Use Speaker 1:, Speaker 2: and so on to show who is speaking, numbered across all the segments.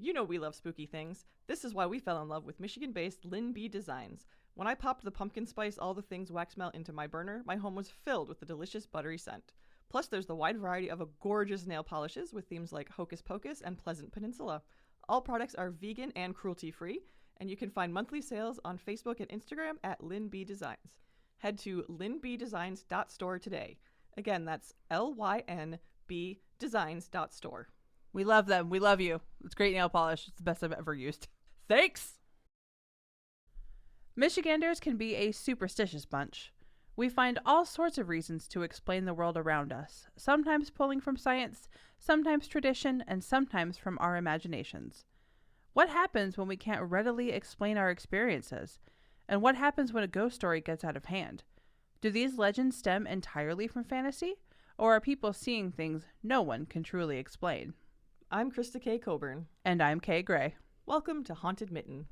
Speaker 1: You know we love spooky things. This is why we fell in love with Michigan-based Lynn B Designs. When I popped the pumpkin spice all the things wax melt into my burner, my home was filled with the delicious buttery scent. Plus, there's the wide variety of gorgeous nail polishes with themes like Hocus Pocus and Pleasant Peninsula. All products are vegan and cruelty-free, and you can find monthly sales on Facebook and Instagram at Lynn B Designs. Head to lynbdesigns.store today. Again, that's LYNB designs.store.
Speaker 2: We love them. We love you. It's great nail polish. It's the best I've ever used. Thanks! Michiganders can be a superstitious bunch. We find all sorts of reasons to explain the world around us, sometimes pulling from science, sometimes tradition, and sometimes from our imaginations. What happens when we can't readily explain our experiences? And what happens when a ghost story gets out of hand? Do these legends stem entirely from fantasy? Or are people seeing things no one can truly explain?
Speaker 1: I'm Krista K. Coburn.
Speaker 2: And I'm Kay Gray.
Speaker 1: Welcome to Haunted Mitten.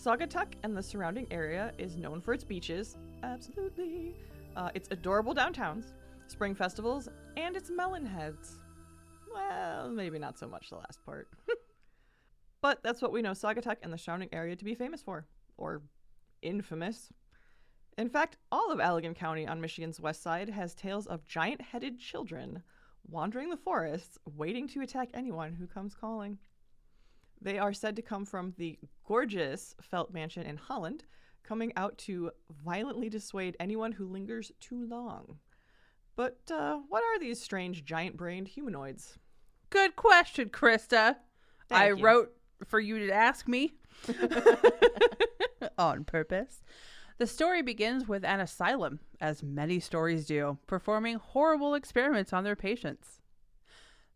Speaker 1: Saugatuck and the surrounding area is known for its beaches, absolutely, its adorable downtowns, spring festivals, and its melon heads. Well, maybe not so much the last part. But that's what we know Saugatuck and the surrounding area to be famous for, or infamous. In fact, all of Allegan County on Michigan's west side has tales of giant-headed children wandering the forests, waiting to attack anyone who comes calling. They are said to come from the gorgeous Felt Mansion in Holland, coming out to violently dissuade anyone who lingers too long. But what are these strange giant-brained humanoids?
Speaker 2: Good question, Krista. I wrote for you to ask me on purpose. The story begins with an asylum, as many stories do, performing horrible experiments on their patients.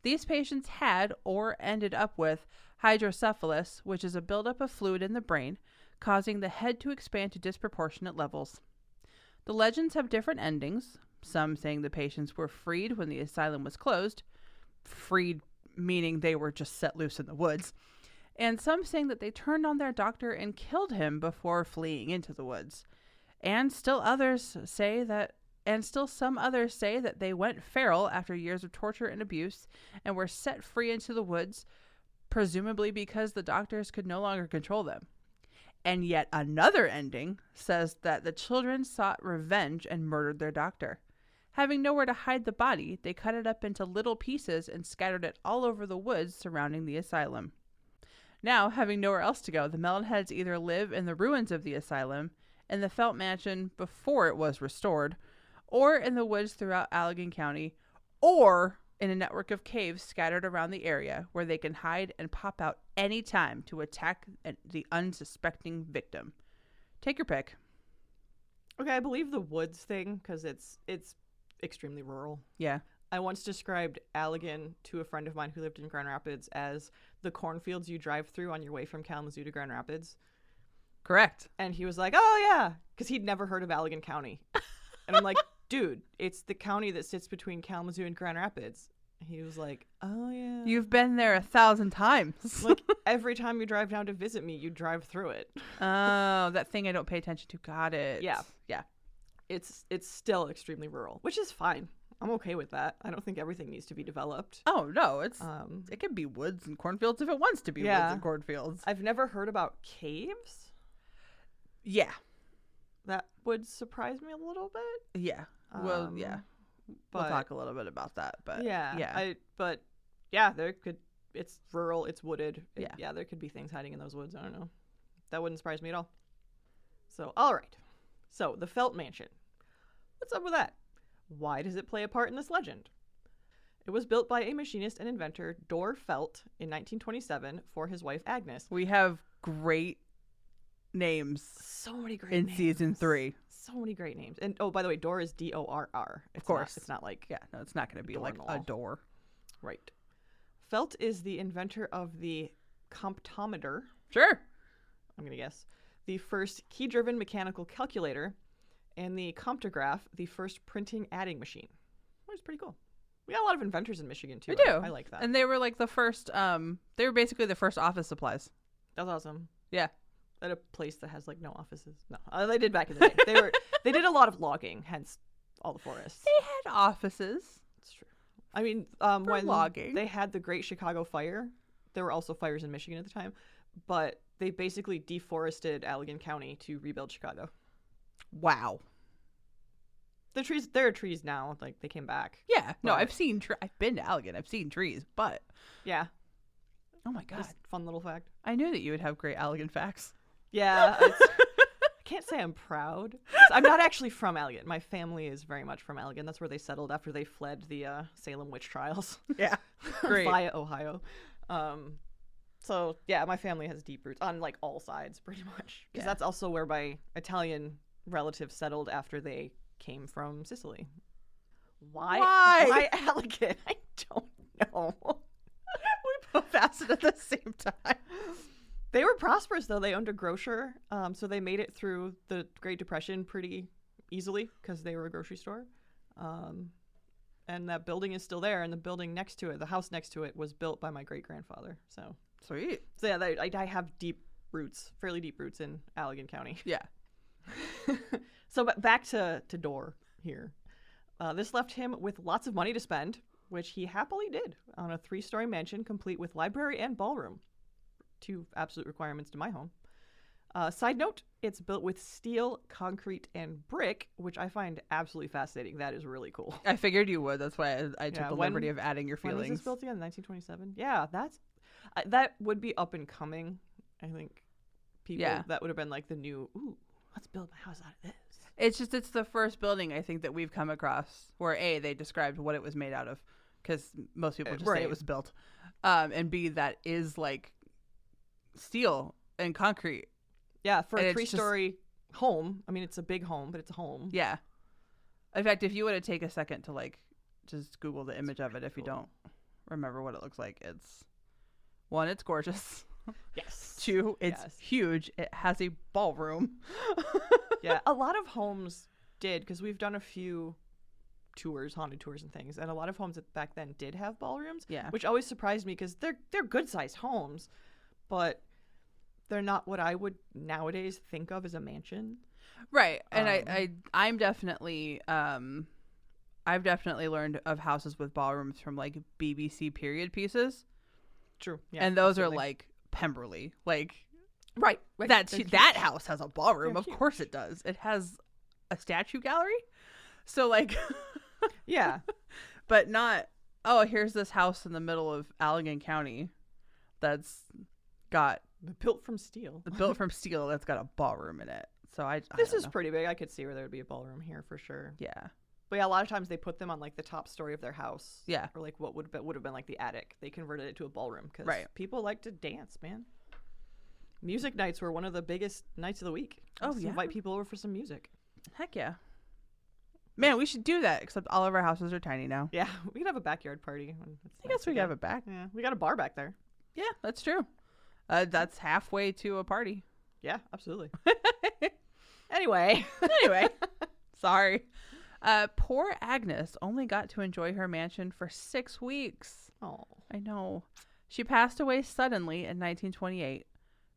Speaker 2: These patients had or ended up with hydrocephalus, which is a buildup of fluid in the brain, causing the head to expand to disproportionate levels. The legends have different endings, some saying the patients were freed when the asylum was closed, freed meaning they were just set loose in the woods, and some saying that they turned on their doctor and killed him before fleeing into the woods. And still some others say that they went feral after years of torture and abuse and were set free into the woods, presumably because the doctors could no longer control them. And yet another ending says that the children sought revenge and murdered their doctor. Having nowhere to hide the body, they cut it up into little pieces and scattered it all over the woods surrounding the asylum. Now, having nowhere else to go, the Melonheads either live in the ruins of the asylum, in the Felt Mansion before it was restored, or in the woods throughout Allegan County, or in a network of caves scattered around the area where they can hide and pop out any time to attack the unsuspecting victim. Take your pick.
Speaker 1: Okay, I believe the woods thing because it's extremely rural.
Speaker 2: Yeah.
Speaker 1: I once described Allegan to a friend of mine who lived in Grand Rapids as the cornfields you drive through on your way from Kalamazoo to Grand Rapids.
Speaker 2: Correct.
Speaker 1: And he was like, oh, yeah, because he'd never heard of Allegan County. And I'm like, dude, it's the county that sits between Kalamazoo and Grand Rapids. He was like, oh, yeah.
Speaker 2: You've been there 1,000 times.
Speaker 1: Like, every time you drive down to visit me, you drive through it.
Speaker 2: Oh, that thing I don't pay attention to. Got it.
Speaker 1: Yeah.
Speaker 2: Yeah.
Speaker 1: It's still extremely rural, which is fine. I'm okay with that. I don't think everything needs to be developed.
Speaker 2: Oh, no. It can be woods and cornfields if it wants to be woods and cornfields.
Speaker 1: I've never heard about caves.
Speaker 2: Yeah.
Speaker 1: That would surprise me a little bit.
Speaker 2: Yeah. Well, yeah. We'll talk a little bit about that, but
Speaker 1: yeah. It's rural, it's wooded. There could be things hiding in those woods. I don't know. That wouldn't surprise me at all. So, all right. So, the Felt Mansion. What's up with that? Why does it play a part in this legend? It was built by a machinist and inventor, Dor Felt, in 1927 for his wife Agnes.
Speaker 2: We have great names.
Speaker 1: So many great names.
Speaker 2: In season 3.
Speaker 1: So many great names. And oh, by the way, Dor is D-O-R-R.
Speaker 2: Of course.
Speaker 1: It's not like...
Speaker 2: Yeah, no, it's not going to be like a door.
Speaker 1: Right. Felt is the inventor of the comptometer.
Speaker 2: Sure.
Speaker 1: I'm going to guess. the first key-driven mechanical calculator, and the comptograph, the first printing adding machine. Which is pretty cool. We got a lot of inventors in Michigan, too.
Speaker 2: We do.
Speaker 1: I like that.
Speaker 2: And they were like the first, they were basically the first office supplies.
Speaker 1: That's awesome.
Speaker 2: Yeah.
Speaker 1: At a place that has, like, no offices. No, they did back in the day. They did a lot of logging, hence all the forests.
Speaker 2: They had offices.
Speaker 1: It's true. I mean, when
Speaker 2: logging.
Speaker 1: They had the Great Chicago Fire, there were also fires in Michigan at the time, but they basically deforested Allegan County to rebuild Chicago.
Speaker 2: Wow.
Speaker 1: There are trees now. Like, they came back.
Speaker 2: Yeah. No,
Speaker 1: But-
Speaker 2: I've been to Allegan. I've seen trees, but
Speaker 1: Yeah.
Speaker 2: oh my God.
Speaker 1: Just fun little fact.
Speaker 2: I knew that you would have great Allegan facts.
Speaker 1: Yeah. I can't say I'm proud. I'm not actually from Allegan. My family is very much from Allegan. That's where they settled after they fled the Salem witch trials.
Speaker 2: Yeah. Great.
Speaker 1: Via Ohio. So, yeah, my family has deep roots on, like, all sides, pretty much. Because that's also where my Italian relatives settled after they came from Sicily. Why? Why Allegan? I don't know.
Speaker 2: We both asked it at the same time.
Speaker 1: They were prosperous, though. They owned a grocer, so they made it through the Great Depression pretty easily because they were a grocery store. And that building is still there, and the building next to it, the house next to it, was built by my great-grandfather. So
Speaker 2: Sweet.
Speaker 1: So yeah, I have fairly deep roots in Allegan County.
Speaker 2: Yeah.
Speaker 1: So back to Dorr here. This left him with lots of money to spend, which he happily did on a 3-story mansion complete with library and ballroom. 2 absolute requirements to my home. Side note, it's built with steel, concrete, and brick, which I find absolutely fascinating. That is really cool.
Speaker 2: I figured you would. That's why I took the liberty of adding your feelings.
Speaker 1: When was this built again? 1927? Yeah, that would be up and coming. I think that would have been like the new, ooh, let's build my house out of this.
Speaker 2: It's the first building I think that we've come across where A, they described what it was made out of, because most people just say it was built, and B, that is like steel and concrete.
Speaker 1: Yeah, for a 3-story home. I mean, it's a big home, but it's a home.
Speaker 2: Yeah. In fact, if you were to take a second to like just Google the image of it, if you don't remember what it looks like, it's 1, it's gorgeous.
Speaker 1: Yes.
Speaker 2: 2, it's huge. It has a ballroom.
Speaker 1: Yeah, a lot of homes did, because we've done a few haunted tours and things, and a lot of homes back then did have ballrooms.
Speaker 2: Yeah. Which
Speaker 1: always surprised me because they're good sized homes, but they're not what I would nowadays think of as a mansion.
Speaker 2: Right. And I'm definitely I've definitely learned of houses with ballrooms from like BBC period pieces.
Speaker 1: True. Yeah.
Speaker 2: And those are like Pemberley. Like
Speaker 1: right.
Speaker 2: That house has a ballroom. Of course it does. It has a statue gallery. So like
Speaker 1: yeah.
Speaker 2: But not, oh, here's this house in the middle of Allegan County that's got
Speaker 1: built from steel
Speaker 2: that's got a ballroom in it. So
Speaker 1: this is pretty big. I could see where there would be a ballroom here for sure.
Speaker 2: Yeah.
Speaker 1: But yeah, a lot of times they put them on like the top story of their house.
Speaker 2: Yeah.
Speaker 1: Or like what would have been like the attic. They converted it to a ballroom because people like to dance, man. Music nights were one of the biggest nights of the week.
Speaker 2: Oh, yeah.
Speaker 1: Invite people over for some music.
Speaker 2: Heck yeah. Man, we should do that, except all of our houses are tiny now.
Speaker 1: Yeah, we could have a backyard party.
Speaker 2: I guess we could have it back.
Speaker 1: Yeah, we got a bar back there.
Speaker 2: Yeah, that's true. That's halfway to a party.
Speaker 1: Yeah, absolutely. Anyway.
Speaker 2: Sorry. Poor Agnes only got to enjoy her mansion for 6 weeks.
Speaker 1: Oh,
Speaker 2: I know. She passed away suddenly in 1928.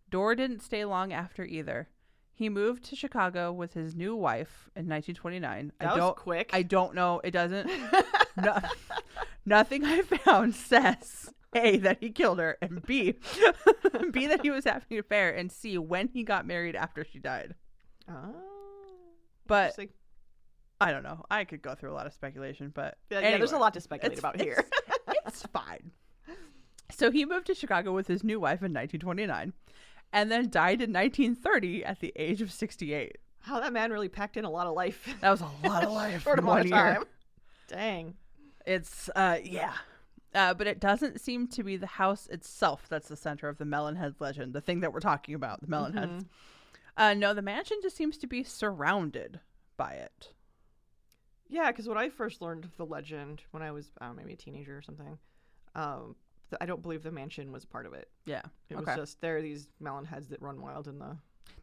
Speaker 2: Dorr didn't stay long after either. He moved to Chicago with his new wife in 1929.
Speaker 1: That was quick.
Speaker 2: I don't know. It doesn't. Nothing I found says A, that he killed her, and B, that he was having an affair, and C, when he got married after she died.
Speaker 1: Oh.
Speaker 2: But I don't know. I could go through a lot of speculation, but anyway,
Speaker 1: there's a lot to speculate about here.
Speaker 2: It's fine. So he moved to Chicago with his new wife in 1929 and then died in 1930 at the age of 68.
Speaker 1: Wow, that man really packed in a lot of life.
Speaker 2: That was a lot of life
Speaker 1: for
Speaker 2: in 1 year.
Speaker 1: Time. Dang.
Speaker 2: It's, yeah. But it doesn't seem to be the house itself that's the center of the Melon Heads legend, the thing that we're talking about, the Melon Heads. No, the mansion just seems to be surrounded by it.
Speaker 1: Yeah, because when I first learned of the legend, when I was, I don't know, maybe a teenager or something, I don't believe the mansion was part of it.
Speaker 2: Yeah.
Speaker 1: It was just, there are these Melon Heads that run wild in the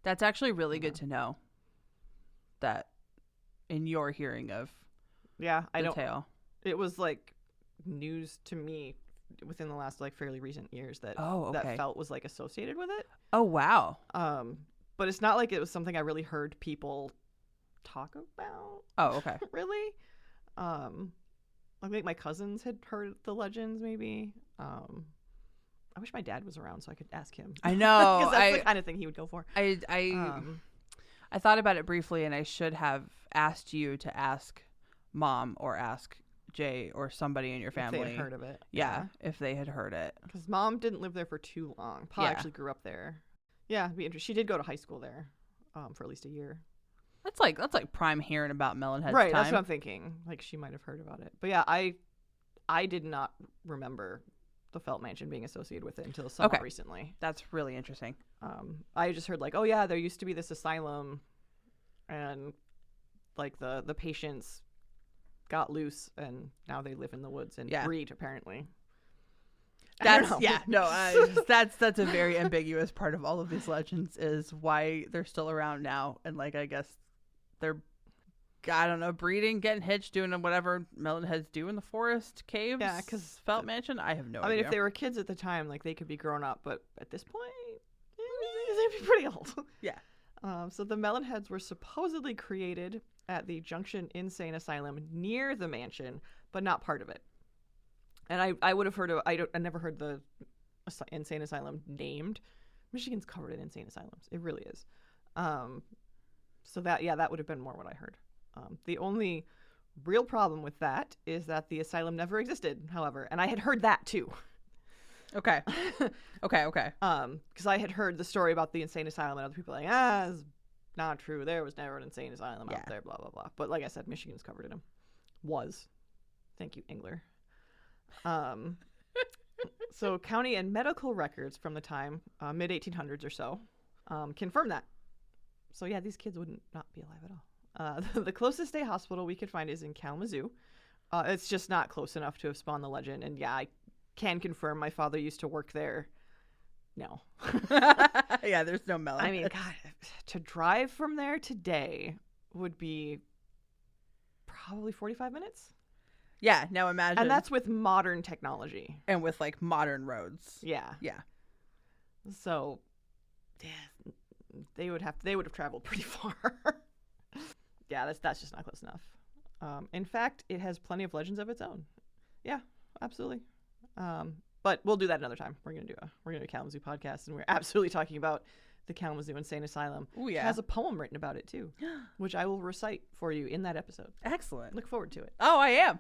Speaker 2: That's actually really good to know. That in your hearing of the tale.
Speaker 1: It was like news to me within the last like fairly recent years that that felt was like associated with it.
Speaker 2: Oh wow.
Speaker 1: But it's not like it was something I really heard people talk about.
Speaker 2: Oh, okay.
Speaker 1: Really? I think my cousins had heard the legends maybe. I wish my dad was around so I could ask him.
Speaker 2: I know.
Speaker 1: Because that's the kind of thing he would go for.
Speaker 2: I thought about it briefly, and I should have asked you to ask Mom or ask Jay or somebody in your family.
Speaker 1: If they had heard of it.
Speaker 2: Yeah, if they had heard it.
Speaker 1: Because Mom didn't live there for too long. Pa actually grew up there. Yeah, it'd be interesting. She did go to high school there for at least a year. That's like
Speaker 2: prime hearing about Melon Head's
Speaker 1: right,
Speaker 2: time.
Speaker 1: That's what I'm thinking. Like, she might have heard about it. But yeah, I did not remember the Felt Mansion being associated with it until somewhat recently.
Speaker 2: That's really interesting.
Speaker 1: I just heard like, oh yeah, there used to be this asylum, and like the patients got loose, and now they live in the woods and breed apparently.
Speaker 2: That's that's a very ambiguous part of all of these legends is why they're still around now, and like I guess they're, I don't know, breeding, getting hitched, doing whatever Melon Heads do in the forest, caves.
Speaker 1: Yeah, because
Speaker 2: Felt Mansion, I have no idea.
Speaker 1: I mean, if they were kids at the time, like they could be grown up, but at this point, they'd be pretty old.
Speaker 2: Yeah.
Speaker 1: So the Melon Heads were supposedly created at the Junction Insane Asylum near the mansion, but not part of it. And I would have heard of, I never heard the insane asylum named. Michigan's covered in insane asylums. It really is. So that would have been more what I heard. The only real problem with that is that the asylum never existed, however, and I had heard that too.
Speaker 2: Okay. Okay.
Speaker 1: Because I had heard the story about the insane asylum and other people like, it's not true. There was never an insane asylum out there, blah, blah, blah. But like I said, Michigan's covered in them. Was. Thank you, Engler. So county and medical records from the time, mid 1800s or so, confirm that. So yeah, these kids wouldn't not be alive at all. The closest state hospital we could find is in Kalamazoo. It's just not close enough to have spawned the legend. And yeah, I can confirm my father used to work there. No.
Speaker 2: Yeah, there's no Melon.
Speaker 1: I mean, God, to drive from there today would be probably 45 minutes.
Speaker 2: Yeah, now imagine.
Speaker 1: And that's with modern technology.
Speaker 2: And with, like, modern roads.
Speaker 1: Yeah.
Speaker 2: Yeah.
Speaker 1: So, yeah, they would have traveled pretty far. Yeah, that's just not close enough. In fact, it has plenty of legends of its own. Yeah, absolutely. But we'll do that another time. We're gonna do a Kalamazoo podcast, and we're absolutely talking about the Kalamazoo Insane Asylum.
Speaker 2: Oh yeah,
Speaker 1: it has a poem written about it too, which I will recite for you in that episode.
Speaker 2: Excellent.
Speaker 1: Look forward to it.
Speaker 2: Oh, I am.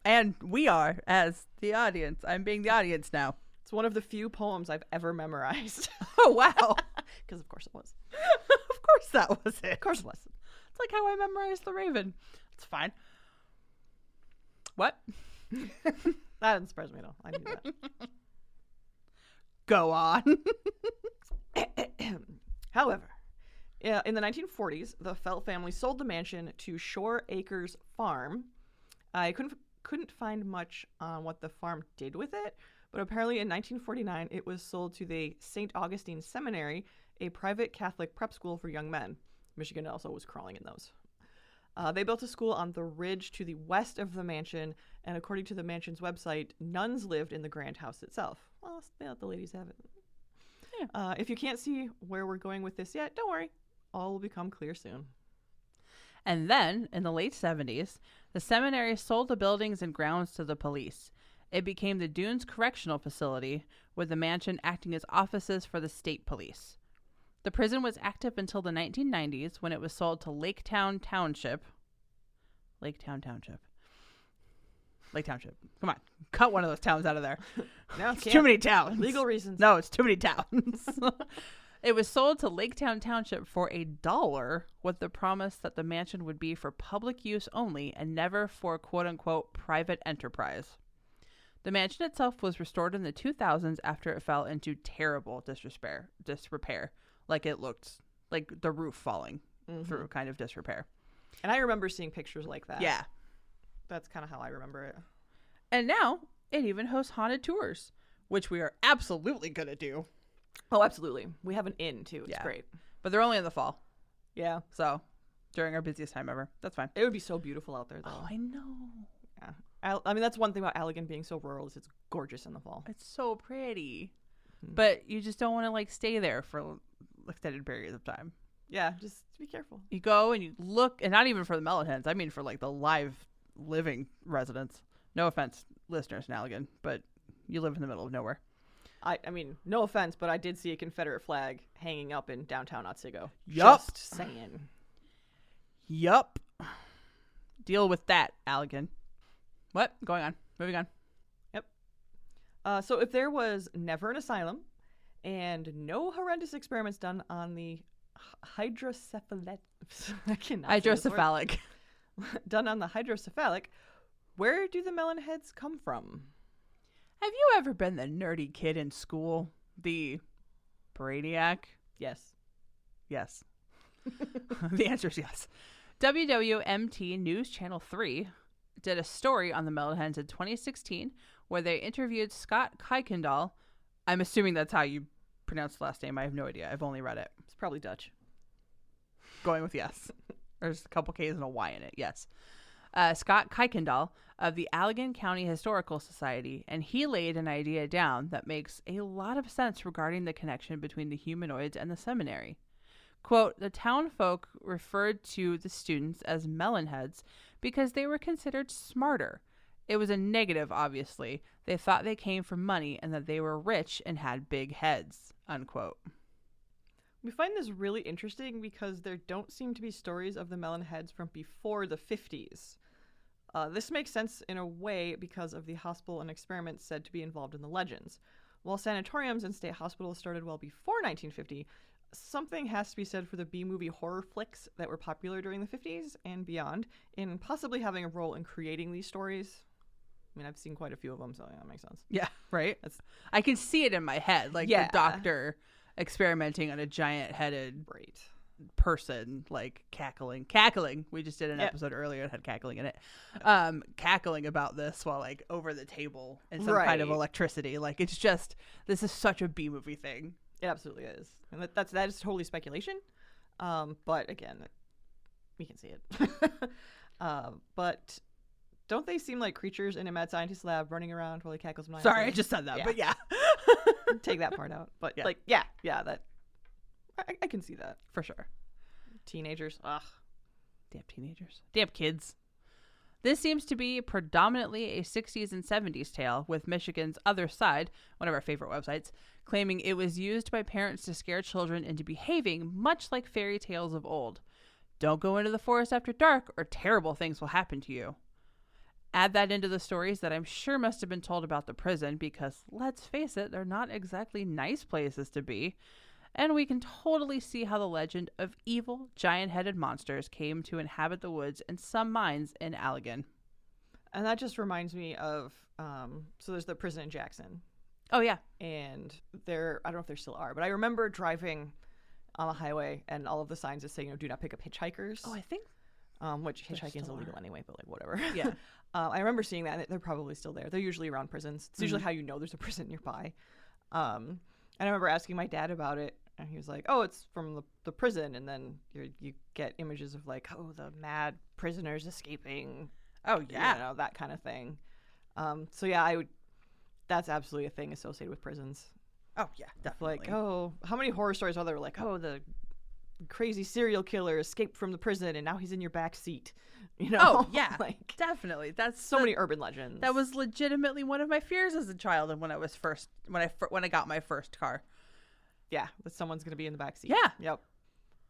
Speaker 2: And we are, as the audience. I'm being the audience now.
Speaker 1: It's one of the few poems I've ever memorized.
Speaker 2: Oh, wow.
Speaker 1: Because of course it was.
Speaker 2: Of course that was it.
Speaker 1: Of course it was.
Speaker 2: It's like how I memorized The Raven. It's fine. What?
Speaker 1: That didn't surprise me at all. I knew that.
Speaker 2: Go on.
Speaker 1: However, in the 1940s, the Felt family sold the mansion to Shore Acres Farm. I couldn't find much on what the farm did with it, but apparently in 1949 it was sold to the St. Augustine Seminary, a private Catholic prep school for young men. Michigan also was crawling in those. They built a school on the ridge to the west of the mansion, and according to the mansion's website, nuns lived in the grand house itself. Well, they let the ladies have it. Yeah. If you can't see where we're going with this yet, don't worry. All will become clear soon.
Speaker 2: And then, in the late 70s, the seminary sold the buildings and grounds to the police. It became the Dunes Correctional Facility, with the mansion acting as offices for the state police. The prison was active until the 1990s, when it was sold to Laketown Township. Come on. Cut one of those towns out of there.
Speaker 1: No,
Speaker 2: it's too many towns.
Speaker 1: Legal reasons.
Speaker 2: No, it's too many towns. It was sold to Laketown Township for $1 with the promise that the mansion would be for public use only and never for quote-unquote private enterprise. The mansion itself was restored in the 2000s after it fell into terrible disrepair. Like it looked like the roof falling through kind of disrepair.
Speaker 1: And I remember seeing pictures like that.
Speaker 2: Yeah.
Speaker 1: That's kind of how I remember it.
Speaker 2: And now it even hosts haunted tours, which we are absolutely going to do.
Speaker 1: Oh, absolutely. We have an inn, too. It's great.
Speaker 2: But they're only in the fall.
Speaker 1: Yeah.
Speaker 2: So during our busiest time ever. That's fine.
Speaker 1: It would be so beautiful out there, though.
Speaker 2: Oh, I know.
Speaker 1: Yeah. I mean, that's one thing about Allegan being so rural is it's gorgeous in the fall.
Speaker 2: It's so pretty. But you just don't want to, like, stay there for extended periods of time.
Speaker 1: Yeah, just be careful.
Speaker 2: You go and you look, and not even for the melon hens. I mean for, like, the live living residents. No offense, listeners in Allegan, but you live in the middle of nowhere.
Speaker 1: I mean, no offense, but I did see a Confederate flag hanging up in downtown Otsego.
Speaker 2: Yup.
Speaker 1: Just saying.
Speaker 2: Yup. Deal with that, Allegan. What? Going on. Moving on.
Speaker 1: Yep. So if there was never an asylum and no horrendous experiments done on the hydrocephalic done on the hydrocephalic, where do the melon heads come from?
Speaker 2: Have you ever been the nerdy kid in school? The brainiac?
Speaker 1: Yes.
Speaker 2: Yes. The answer is yes. WWMT News Channel 3 did a story on the melon hens in 2016 where they interviewed Scott Kuykendall. I'm assuming that's how you pronounce the last name. I have no idea. I've only read it.
Speaker 1: It's probably Dutch.
Speaker 2: Going with yes. There's a couple K's and a Y in it. Yes. Scott Kuykendall of the Allegan County Historical Society, and he laid an idea down that makes a lot of sense regarding the connection between the humanoids and the seminary. Quote, the town folk referred to the students as melon heads because they were considered smarter. It was a negative, obviously. They thought they came from money and that they were rich and had big heads, unquote.
Speaker 1: We find this really interesting because there don't seem to be stories of the melon heads from before the 50s. This makes sense in a way because of the hospital and experiments said to be involved in the legends. While sanatoriums and state hospitals started well before 1950, something has to be said for the B-movie horror flicks that were popular during the 50s and beyond in possibly having a role in creating these stories. I mean, I've seen quite a few of them, so yeah, that makes sense.
Speaker 2: Yeah, right? I can see it in my head, like the doctor experimenting on a giant-headed person, like cackling. We just did an episode earlier that had cackling in it. Cackling about this while, like, over the table in some kind of electricity. Like, it's just, this is such a B-movie thing.
Speaker 1: It absolutely is. And that is totally speculation. But again, we can see it. But don't they seem like creatures in a mad scientist lab running around while he cackles?
Speaker 2: Sorry, I just said that, but yeah.
Speaker 1: Take that part out. But that I can see that.
Speaker 2: For sure.
Speaker 1: Teenagers. Ugh.
Speaker 2: Damn teenagers. Damn kids. This seems to be predominantly a 60s and 70s tale, with Michigan's Other Side, one of our favorite websites, claiming it was used by parents to scare children into behaving much like fairy tales of old. Don't go into the forest after dark or terrible things will happen to you. Add that into the stories that I'm sure must have been told about the prison because, let's face it, they're not exactly nice places to be. And we can totally see how the legend of evil, giant-headed monsters came to inhabit the woods in some minds in Allegan.
Speaker 1: And that just reminds me of, so there's the prison in Jackson.
Speaker 2: Oh, yeah.
Speaker 1: And I don't know if there still are, but I remember driving on the highway and all of the signs that say, do not pick up hitchhikers.
Speaker 2: Oh, I think.
Speaker 1: Which hitchhiking is illegal anyway, but like whatever.
Speaker 2: Yeah.
Speaker 1: I remember seeing that, and they're probably still there. They're usually around prisons. It's usually how you know there's a prison nearby. And I remember asking my dad about it, and he was like, oh, it's from the prison. And then you get images of like, oh, the mad prisoners escaping.
Speaker 2: Oh, yeah.
Speaker 1: That kind of thing. So yeah, that's absolutely a thing associated with prisons.
Speaker 2: Oh, yeah, definitely.
Speaker 1: Like, oh, how many horror stories are there? Like, oh, the crazy serial killer escaped from the prison and now he's in your back seat.
Speaker 2: Oh, yeah, like, definitely. That's
Speaker 1: so many urban legends.
Speaker 2: That was legitimately one of my fears as a child, and when I got my first car.
Speaker 1: Yeah, that someone's going to be in the back seat.
Speaker 2: Yeah.
Speaker 1: Yep.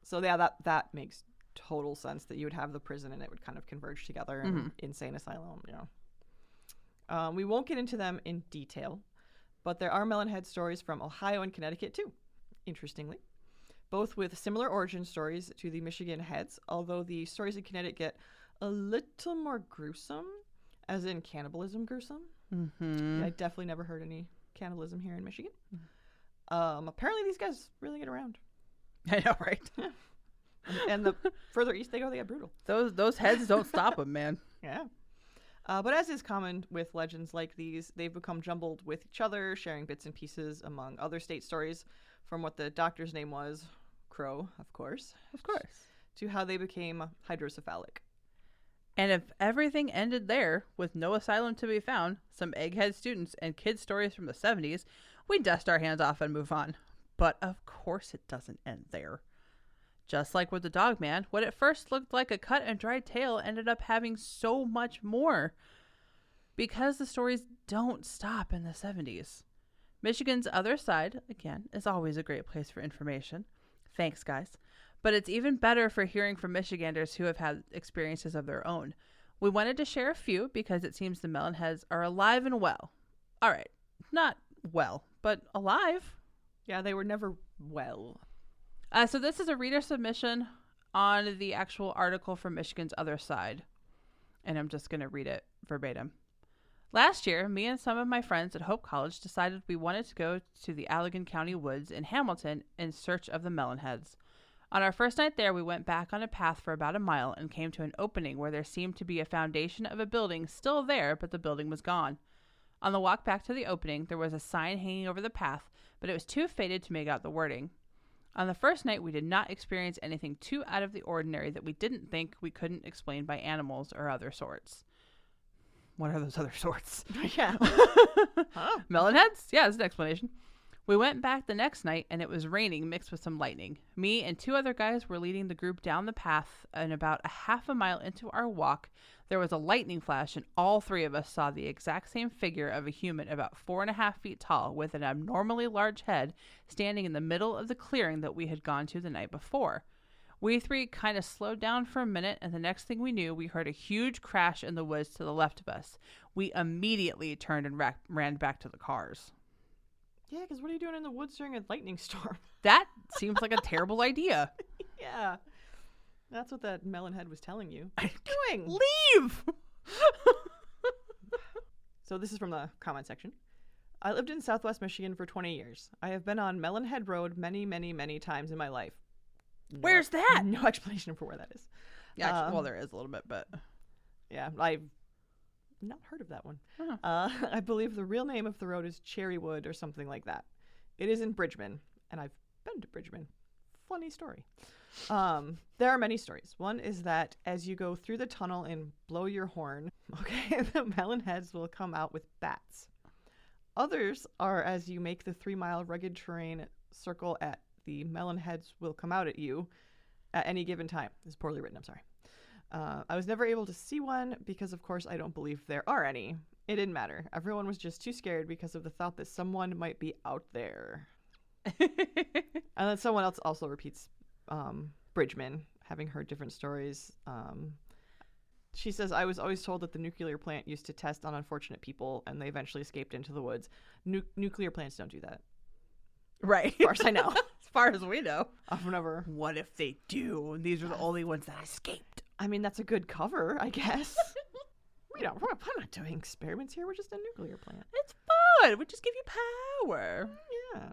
Speaker 1: So yeah, that makes total sense that you would have the prison and it would kind of converge together and insane asylum. We won't get into them in detail, but there are Melonhead stories from Ohio and Connecticut too, interestingly, both with similar origin stories to the Michigan heads, although the stories in Connecticut get a little more gruesome, as in cannibalism gruesome.
Speaker 2: Mm-hmm.
Speaker 1: I definitely never heard any cannibalism here in Michigan. Apparently these guys really get around.
Speaker 2: I know, right?
Speaker 1: And the further east they go, they get brutal.
Speaker 2: Those heads don't stop them, man.
Speaker 1: Yeah. But as is common with legends like these, they've become jumbled with each other, sharing bits and pieces among other state stories from what the doctor's name was, crow, of course,
Speaker 2: Of course.
Speaker 1: to how they became hydrocephalic.
Speaker 2: And if everything ended there, with no asylum to be found, some egghead students, and kids' stories from the 70s, we'd dust our hands off and move on. But of course it doesn't end there. Just like with the dog man, what at first looked like a cut and dried tale ended up having so much more. Because the stories don't stop in the 70s. Michigan's Other Side, again, is always a great place for information. Thanks, guys. But it's even better for hearing from Michiganders who have had experiences of their own. We wanted to share a few because it seems the Melonheads are alive and well. All right, not well, but alive.
Speaker 1: Yeah, they were never well.
Speaker 2: So this is a reader submission on the actual article from Michigan's Other Side. And I'm just going to read it verbatim. Last year, me and some of my friends at Hope College decided we wanted to go to the Allegan County woods in Hamilton in search of the Melonheads. On our first night there, we went back on a path for about a mile and came to an opening where there seemed to be a foundation of a building still there, but the building was gone. On the walk back to the opening, there was a sign hanging over the path, but it was too faded to make out the wording. On the first night, we did not experience anything too out of the ordinary that we didn't think we couldn't explain by animals or other sorts. What are those other sorts?
Speaker 1: Yeah. Huh?
Speaker 2: Melonheads? Yeah, that's an explanation. We went back the next night, and it was raining mixed with some lightning. Me and two other guys were leading the group down the path, and about a half a mile into our walk, there was a lightning flash, and all three of us saw the exact same figure of a human about 4.5 feet tall with an abnormally large head standing in the middle of the clearing that we had gone to the night before. We three kind of slowed down for a minute, and the next thing we knew, we heard a huge crash in the woods to the left of us. We immediately turned and ran back to the cars.
Speaker 1: Yeah, because what are you doing in the woods during a lightning storm?
Speaker 2: That seems like a terrible idea.
Speaker 1: Yeah. That's what that Melonhead was telling you.
Speaker 2: What
Speaker 1: are you doing?
Speaker 2: Leave!
Speaker 1: So this is from the comment section. I lived in Southwest Michigan for 20 years. I have been on Melonhead Road many, many, many times in my life.
Speaker 2: Where's that?
Speaker 1: No explanation for where that is.
Speaker 2: Yeah, actually, well, there is a little bit, but...
Speaker 1: Yeah, I've not heard of that one.
Speaker 2: Oh.
Speaker 1: I believe the real name of the road is Cherrywood or something like that. It is in Bridgman, and I've been to Bridgman. Funny story. There are many stories. One is that as you go through the tunnel and blow your horn, okay, the Melonheads will come out with bats. Others are as you make the 3-mile rugged terrain circle at the Melonheads will come out at you at any given time. This is poorly written, I'm sorry. I was never able to see one because, of course, I don't believe there are any. It didn't matter. Everyone was just too scared because of the thought that someone might be out there. And then someone else also repeats Bridgman, having heard different stories. She says, I was always told that the nuclear plant used to test on unfortunate people, and they eventually escaped into the woods. Nuclear plants don't do that.
Speaker 2: Right.
Speaker 1: As far as I know.
Speaker 2: As far as we know.
Speaker 1: I've never.
Speaker 2: What if they do? And these are the only ones that escaped.
Speaker 1: I mean, that's a good cover, I guess. We're not doing experiments here. We're just a nuclear plant.
Speaker 2: It's fun. We just give you power.
Speaker 1: Yeah.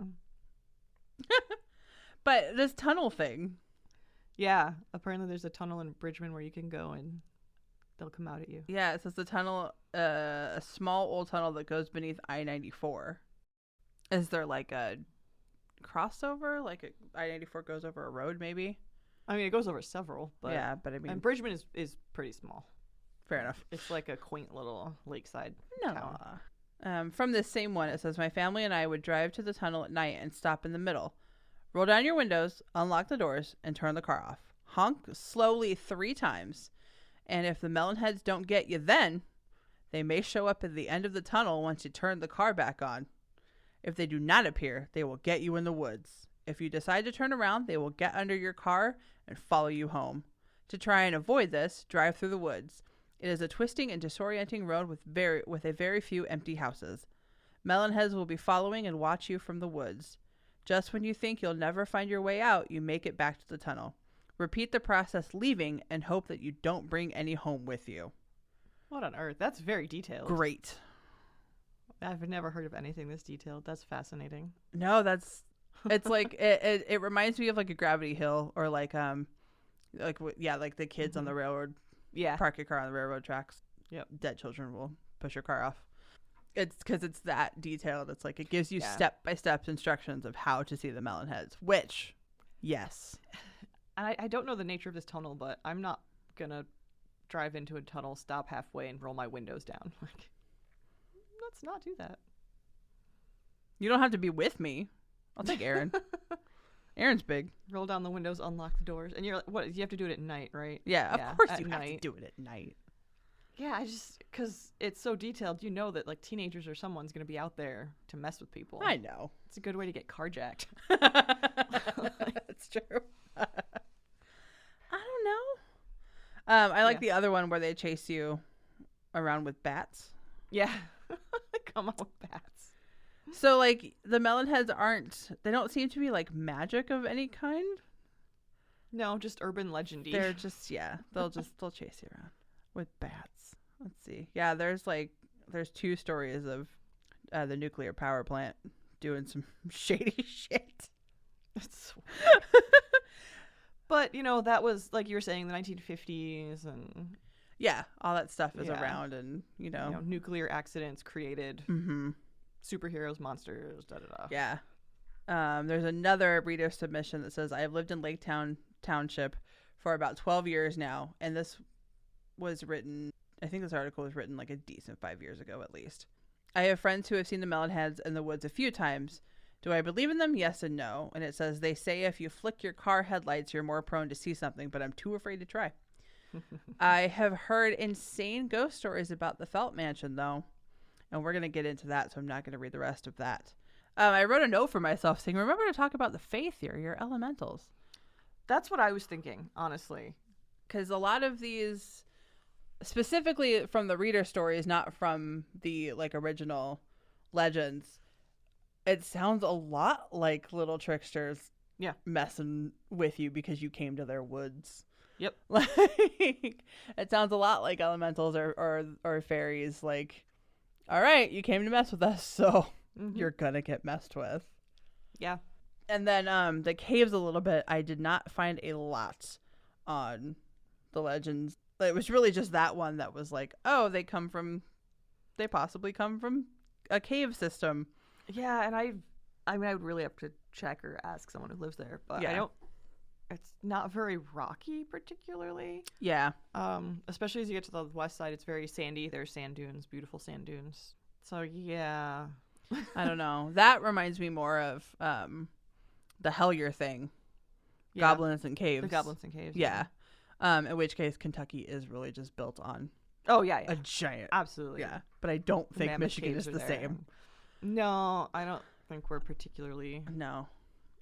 Speaker 2: But this tunnel thing.
Speaker 1: Yeah. Apparently there's a tunnel in Bridgman where you can go and they'll come out at you.
Speaker 2: Yeah, it says the tunnel, a small old tunnel that goes beneath I-94. Is there like a crossover? Like I-94 goes over a road maybe?
Speaker 1: I mean, it goes over several, but
Speaker 2: yeah, but I mean,
Speaker 1: and Bridgman is pretty small.
Speaker 2: Fair enough.
Speaker 1: It's like a quaint little lakeside
Speaker 2: town. From this same one, it says, my family and I would drive to the tunnel at night and stop in the middle. Roll down your windows, unlock the doors, and turn the car off. Honk slowly 3 times. And if the Melonheads don't get you then, they may show up at the end of the tunnel once you turn the car back on. If they do not appear, they will get you in the woods. If you decide to turn around, they will get under your car and follow you home. To try and avoid this, drive through the woods. It is a twisting and disorienting road with a very few empty houses. Melonheads will be following and watch you from the woods. Just when you think you'll never find your way out, you make it back to the tunnel. Repeat the process leaving and hope that you don't bring any home with you.
Speaker 1: What on earth? That's very detailed.
Speaker 2: Great.
Speaker 1: I've never heard of anything this detailed. That's fascinating.
Speaker 2: No, it's like it reminds me of like a Gravity Hill or like the kids on the railroad.
Speaker 1: Yeah.
Speaker 2: Park your car on the railroad tracks.
Speaker 1: Yep.
Speaker 2: Dead children will push your car off. It's because it's that detailed. It's like it gives you step-by-step instructions of how to see the Melonheads, which Yes.
Speaker 1: And I don't know the nature of this tunnel, but I'm not gonna drive into a tunnel, stop halfway, and roll my windows down. Like, let's not do that.
Speaker 2: You don't have to be with me. I'll take Aaron. Aaron's big.
Speaker 1: Roll down the windows, unlock the doors, and you're like, what? You have to do it at night, right?
Speaker 2: Yeah, of course
Speaker 1: at
Speaker 2: you have
Speaker 1: night.
Speaker 2: to do it at night.
Speaker 1: Yeah, because it's so detailed, you know that like teenagers or someone's gonna be out there to mess with people.
Speaker 2: I know.
Speaker 1: It's a good way to get carjacked.
Speaker 2: That's true. I don't know. I like the other one where they chase you around with bats.
Speaker 1: Yeah. Come out with bats.
Speaker 2: So, like, the melon heads they don't seem to be, like, magic of any kind.
Speaker 1: No, just urban legendy.
Speaker 2: They're just, they'll chase you around with bats. Let's see. Yeah, there's 2 stories of the nuclear power plant doing some shady shit.
Speaker 1: That's But, that was, like you were saying, the 1950s and...
Speaker 2: Yeah, all that stuff is around and,
Speaker 1: nuclear accidents created superheroes, monsters, da-da-da.
Speaker 2: Yeah. There's another reader submission that says, I have lived in Laketown Township for about 12 years now, and this was written, I think this article was written like a decent 5 years ago at least. I have friends who have seen the melon heads in the woods a few times. Do I believe in them? Yes and no. And it says, they say if you flick your car headlights, you're more prone to see something, but I'm too afraid to try. I have heard insane ghost stories about the Felt Mansion, though. And we're going to get into that, so I'm not going to read the rest of that. I wrote a note for myself saying, remember to talk about the Fae theory, your elementals.
Speaker 1: That's what I was thinking, honestly.
Speaker 2: Because a lot of these, specifically from the reader stories, not from the original legends, it sounds a lot like little tricksters messing with you because you came to their woods.
Speaker 1: Yep.
Speaker 2: It sounds a lot like elementals or fairies. Like, all right, you came to mess with us, so you're gonna get messed with.
Speaker 1: Yeah.
Speaker 2: And then the caves a little bit. I did not find a lot on the legends. It was really just that one that was like, oh, they possibly come from a cave system.
Speaker 1: Yeah, and I would really have to check or ask someone who lives there, but it's not very rocky particularly.
Speaker 2: Yeah.
Speaker 1: Especially as you get to the west side, it's very sandy. There's sand dunes, beautiful sand dunes. So yeah.
Speaker 2: I don't know. That reminds me more of the Hellier thing.
Speaker 1: Yeah.
Speaker 2: Goblins and caves.
Speaker 1: The goblins and caves.
Speaker 2: Yeah. In which case Kentucky is really just built on a giant.
Speaker 1: Absolutely.
Speaker 2: Yeah. But I don't think
Speaker 1: Mammoth
Speaker 2: Michigan is
Speaker 1: caves
Speaker 2: the
Speaker 1: are there.
Speaker 2: same.
Speaker 1: No, I don't think we're particularly.
Speaker 2: No.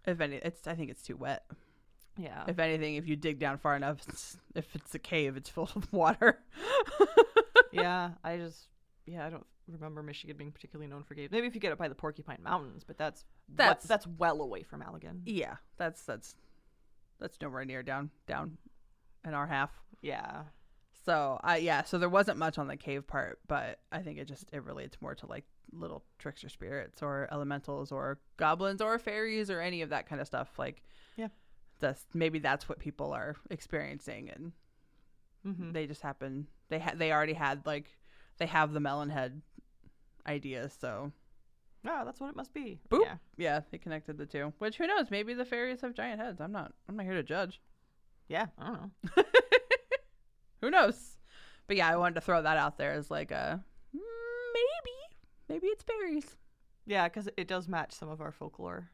Speaker 2: If any, I think it's too wet.
Speaker 1: Yeah.
Speaker 2: If anything, if you dig down far enough, if it's a cave, it's filled with water.
Speaker 1: Yeah, I don't remember Michigan being particularly known for caves. Maybe if you get up by the Porcupine Mountains, but that's well away from Allegan.
Speaker 2: Yeah, that's nowhere near down in our half.
Speaker 1: Yeah.
Speaker 2: So so there wasn't much on the cave part, but I think it relates more to like little trickster spirits or elementals or goblins or fairies or any of that kind of stuff. Like,
Speaker 1: yeah.
Speaker 2: Maybe that's what people are experiencing, and they just happen. They already had they have the melon head idea, so
Speaker 1: that's what it must be.
Speaker 2: Boop. Yeah, they connected the two. Which, who knows? Maybe the fairies have giant heads. I'm not here to judge.
Speaker 1: Yeah, I don't know.
Speaker 2: Who knows? But yeah, I wanted to throw that out there as like maybe it's fairies.
Speaker 1: Yeah, because it does match some of our folklore,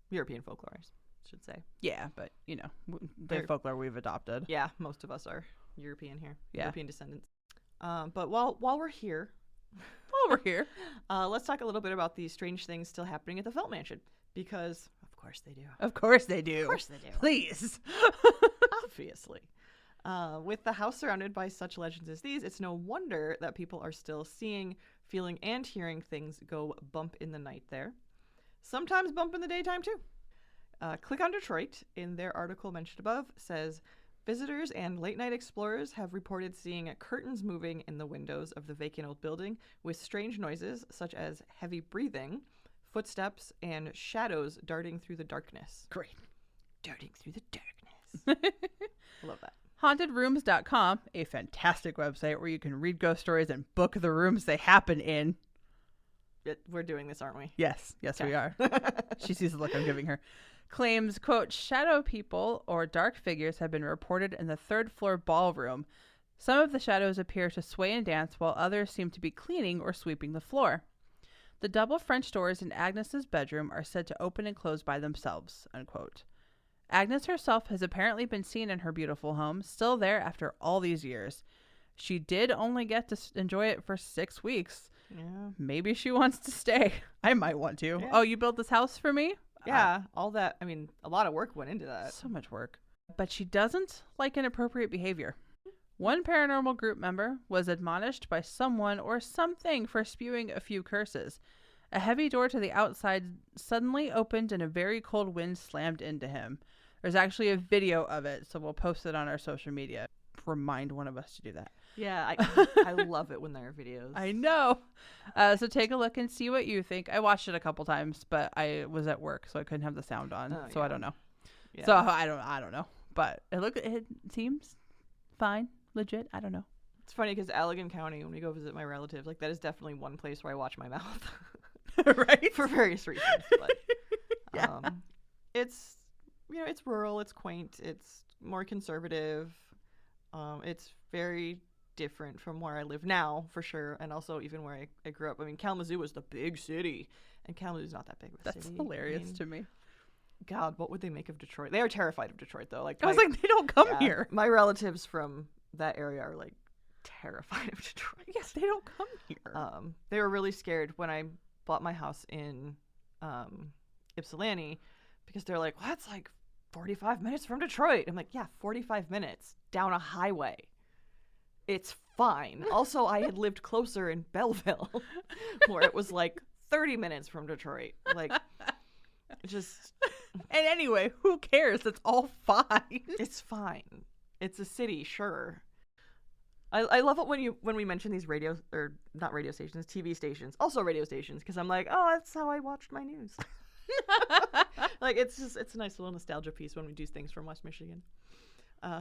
Speaker 1: European folklore, I should say.
Speaker 2: Yeah, but the folklore we've adopted.
Speaker 1: Yeah, most of us are European here.
Speaker 2: Yeah.
Speaker 1: European descendants. But while we're here, let's talk a little bit about these strange things still happening at the Felt Mansion, because of course they do.
Speaker 2: Of course they do.
Speaker 1: Of course they do.
Speaker 2: Please.
Speaker 1: Obviously. With the house surrounded by such legends as these, it's no wonder that people are still seeing, feeling, and hearing things go bump in the night there. Sometimes bump in the daytime, too. Click on Detroit, in their article mentioned above, says, visitors and late-night explorers have reported seeing curtains moving in the windows of the vacant old building with strange noises such as heavy breathing, footsteps, and shadows darting through the darkness.
Speaker 2: Great.
Speaker 1: Darting through the darkness. I love that.
Speaker 2: HauntedRooms.com, a fantastic website where you can read ghost stories and book the rooms they happen in.
Speaker 1: We're doing this, aren't we?
Speaker 2: Yes, we are. She sees the look I'm giving her. claims, quote, shadow people or dark figures have been reported in the third floor ballroom. Some of the shadows appear to sway and dance while others seem to be cleaning or sweeping the floor. The double French doors in Agnes's bedroom are said to open and close by themselves, unquote. Agnes herself has apparently been seen in her beautiful home, still there after all these years. She did only get to enjoy it for 6 weeks.
Speaker 1: Yeah.
Speaker 2: Maybe she wants to stay. I might want to.
Speaker 1: Yeah.
Speaker 2: Oh, you built this house for me?
Speaker 1: Yeah, all that. I mean, a lot of work went into that.
Speaker 2: So much work. But she doesn't like inappropriate behavior. One paranormal group member was admonished by someone or something for spewing a few curses. A heavy door to the outside suddenly opened and a very cold wind slammed into him. There's actually a video of it, so we'll post it on our social media. Remind one of us to do that.
Speaker 1: Yeah, I love it when there are videos.
Speaker 2: I know. So take a look and see what you think. I watched it a couple times, but I was at work, so I couldn't have the sound on. So
Speaker 1: yeah.
Speaker 2: I don't know.
Speaker 1: Yeah.
Speaker 2: So I don't know. But it seems fine, legit. I don't know.
Speaker 1: It's funny because Allegan County, when we go visit my relatives, like that is definitely one place where I watch my mouth.
Speaker 2: Right?
Speaker 1: For various reasons. But,
Speaker 2: yeah.
Speaker 1: It's, it's rural, it's quaint, it's more conservative. It's very different from where I live now, for sure, and also even where I grew up. I mean, Kalamazoo was the big city, and Kalamazoo's not that big of a city.
Speaker 2: That's hilarious to me.
Speaker 1: God, what would they make of Detroit? They are terrified of Detroit, though. Like
Speaker 2: I was like, they don't come here.
Speaker 1: My relatives from that area are like terrified of Detroit.
Speaker 2: Yes, they don't come here.
Speaker 1: They were really scared when I bought my house in Ypsilanti, because they're like, well, that's like 45 minutes from Detroit. I'm like, yeah, 45 minutes down a highway. It's fine. Also, I had lived closer in Belleville, where it was like 30 minutes from Detroit. Like, just.
Speaker 2: And anyway, who cares? It's all fine.
Speaker 1: It's fine. It's a city, sure. I love it when we mention these radio, or not radio stations, TV stations, also radio stations, because I'm like, oh, that's how I watched my news. Like, it's a nice little nostalgia piece when we do things from West Michigan.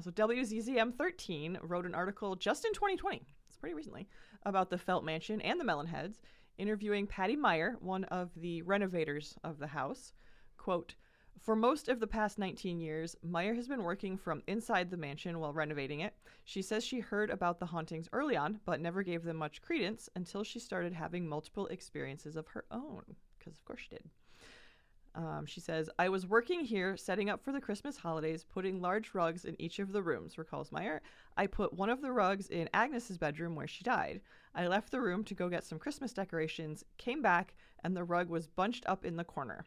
Speaker 1: So WZZM 13 wrote an article just in 2020, it's pretty recently, about the Felt Mansion and the Melon Heads, interviewing Patty Meyer, one of the renovators of the house. Quote, for most of the past 19 years, Meyer has been working from inside the mansion while renovating it. She says she heard about the hauntings early on, but never gave them much credence until she started having multiple experiences of her own, because of course she did. She says, I was working here setting up for the Christmas holidays, putting large rugs in each of the rooms, recalls Meyer. I put one of the rugs in Agnes's bedroom where she died. I left the room to go get some Christmas decorations, came back, and the rug was bunched up in the corner.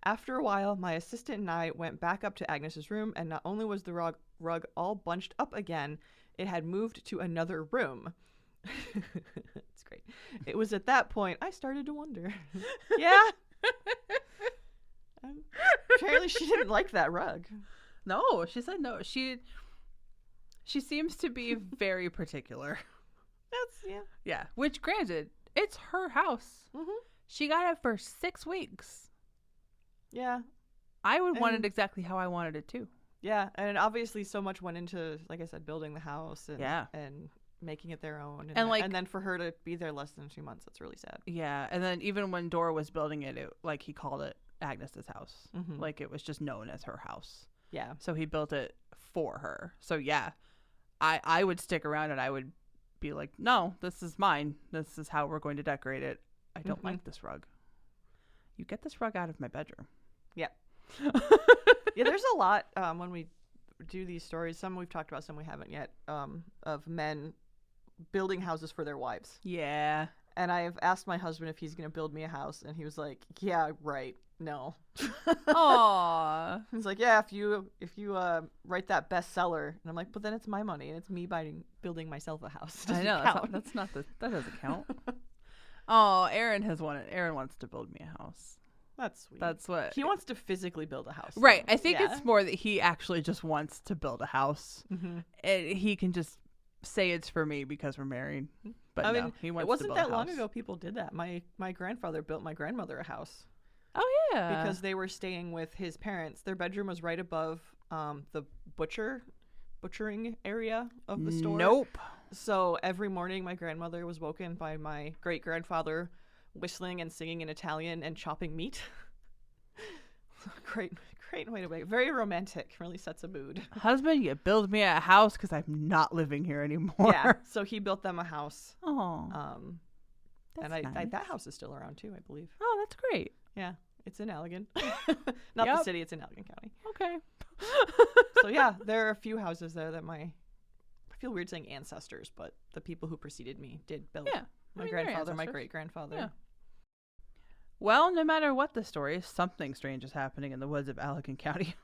Speaker 1: After a while, my assistant and I went back up to Agnes's room, and not only was the rug all bunched up again, it had moved to another room. It's great. It was at that point I started to wonder. Yeah. Apparently she didn't like that rug.
Speaker 2: No, she said no. She seems to be very particular. Yeah. Which, granted, it's her house.
Speaker 1: Mm-hmm.
Speaker 2: She got it for 6 weeks.
Speaker 1: Yeah.
Speaker 2: I would want it exactly how I wanted it too.
Speaker 1: Yeah, and obviously so much went into, like I said, building the house and making it their own. And then for her to be there less than 2 months, that's really sad.
Speaker 2: Yeah, and then even when Dora was building it, like he called it Agnes's house.
Speaker 1: Mm-hmm.
Speaker 2: Like it was just known as her house.
Speaker 1: Yeah.
Speaker 2: So he built it for her. So yeah, I would stick around and I would be like, no, this is mine. This is how we're going to decorate it. I don't like this rug. You get this rug out of my bedroom.
Speaker 1: Yeah. Yeah, there's a lot when we do these stories. Some we've talked about, some we haven't yet, of men building houses for their wives.
Speaker 2: Yeah.
Speaker 1: And I've asked my husband if he's going to build me a house, and he was like, yeah, right. No.
Speaker 2: Aww.
Speaker 1: He's like, yeah, if you write that bestseller, and I'm like, but then it's my money, and it's me building myself a house.
Speaker 2: I know that doesn't count. Oh, Aaron has wanted. Aaron wants to build me a house.
Speaker 1: That's sweet.
Speaker 2: That's what
Speaker 1: he wants to physically build a house.
Speaker 2: Right. I think it's more that he actually just wants to build a house.
Speaker 1: Mm-hmm.
Speaker 2: And he can just say it's for me because we're married. But I mean, he wants to build a house. It
Speaker 1: wasn't that long ago people did that. My grandfather built my grandmother a house.
Speaker 2: Oh yeah.
Speaker 1: Because they were staying with his parents. Their bedroom was right above the butchering area of the store.
Speaker 2: Nope.
Speaker 1: So every morning my grandmother was woken by my great grandfather whistling and singing in Italian and chopping meat. Great way to wake. Very romantic. Really sets a mood.
Speaker 2: Husband, you build me a house because I'm not living here anymore.
Speaker 1: Yeah. So he built them a house.
Speaker 2: Oh.
Speaker 1: And
Speaker 2: nice.
Speaker 1: that house is still around too, I believe.
Speaker 2: Oh, that's great.
Speaker 1: Yeah. It's in Allegan. Not the city, it's in Allegan County.
Speaker 2: Okay.
Speaker 1: So yeah, there are a few houses there that I feel weird saying ancestors, but the people who preceded me did build.
Speaker 2: Yeah.
Speaker 1: My grandfather, my great-grandfather.
Speaker 2: Yeah. Well, no matter what the story, something strange is happening in the woods of Allegan County.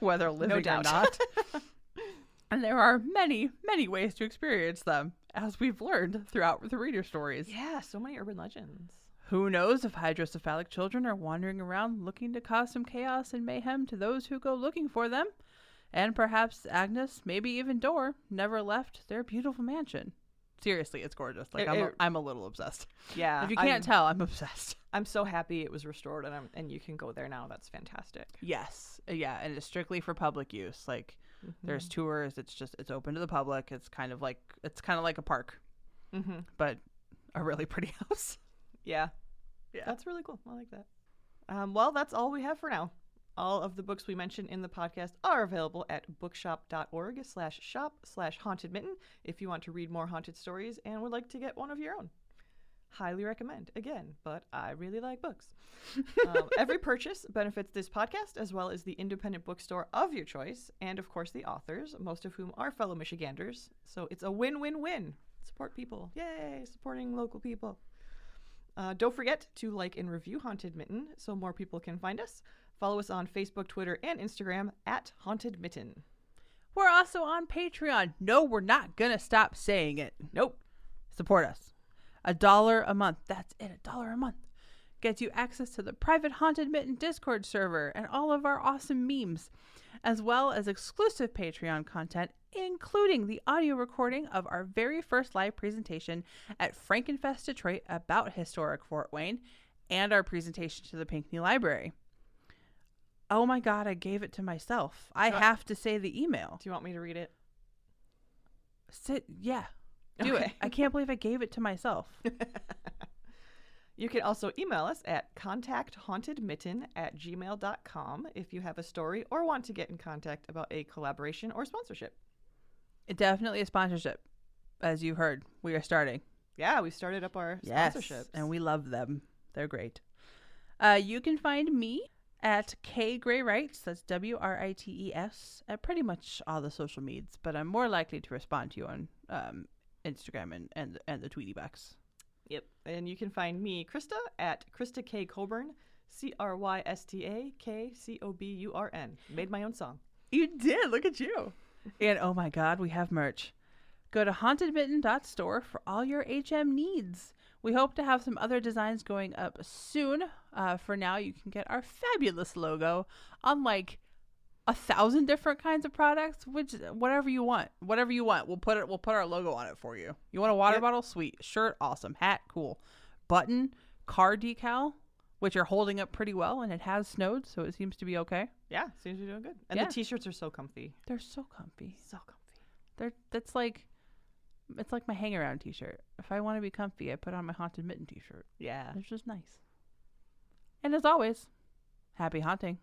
Speaker 2: Whether living or not. And there are many, many ways to experience them, as we've learned throughout the reader stories.
Speaker 1: Yeah, so many urban legends.
Speaker 2: Who knows if hydrocephalic children are wandering around looking to cause some chaos and mayhem to those who go looking for them. And perhaps Agnes, maybe even Dor, never left their beautiful mansion. Seriously, it's gorgeous. Like I'm a little obsessed.
Speaker 1: Yeah.
Speaker 2: If you can't tell, I'm obsessed.
Speaker 1: I'm so happy it was restored and you can go there now. That's fantastic.
Speaker 2: Yes. Yeah, and it's strictly for public use. Like there's tours, it's open to the public. It's kind of like a park. But a really pretty house.
Speaker 1: Yeah. That's really cool. I like that. Well, that's all we have for now. All of the books we mentioned in the podcast are available at bookshop.org/shop/Haunted Mitten if you want to read more haunted stories and would like to get one of your own. Highly recommend, again, but I really like books. Every purchase benefits this podcast as well as the independent bookstore of your choice and, of course, the authors, most of whom are fellow Michiganders. So it's a win-win-win. Support people. Yay, supporting local people. Don't forget to like and review Haunted Mitten so more people can find us. Follow us on Facebook, Twitter, and Instagram at Haunted Mitten.
Speaker 2: We're also on Patreon. No, we're not going to stop saying it.
Speaker 1: Nope.
Speaker 2: Support us. $1 a month. That's it. $1 a month. Gets you access to the private Haunted Mitten Discord server and all of our awesome memes, as well as exclusive Patreon content, including the audio recording of our very first live presentation at Frankenfest Detroit about historic Fort Wayne and our presentation to the Pinckney Library. Oh my God, I gave it to myself. I have to say the email.
Speaker 1: Do you want me to read it?
Speaker 2: Yeah, do it. I can't believe I gave it to myself.
Speaker 1: You can also email us at contacthauntedmitten@gmail.com if you have a story or want to get in contact about a collaboration or sponsorship.
Speaker 2: Definitely a sponsorship. As you heard, we are starting.
Speaker 1: Yeah, we started up our sponsorships.
Speaker 2: And we love them. They're great. You can find me at K Gray Writes, that's WRITES, at pretty much all the social medias, but I'm more likely to respond to you on Instagram and the Tweety Bucks.
Speaker 1: Yep. And you can find me, Krista, at Krista K. Coburn, CRYSTAKCOBURN. Made my own song.
Speaker 2: You did. Look at you. And oh my God, we have merch. Go to hauntedmitten.store for all your HM needs. We hope to have some other designs going up soon. For now, you can get our fabulous logo on like 1,000 different kinds of products, which whatever you want, we'll put our logo on it for you. You want a water bottle? Sweet. Shirt? Awesome. Hat? Cool. Button? Car decal? Which are holding up pretty well, and it has snowed, so it seems to be okay.
Speaker 1: Yeah, seems to be doing good. And the t-shirts are so comfy.
Speaker 2: They're so comfy.
Speaker 1: So comfy.
Speaker 2: It's like my hang around t-shirt. If I want to be comfy, I put on my Haunted Mitten t-shirt.
Speaker 1: Yeah.
Speaker 2: It's just nice. And as always, happy haunting.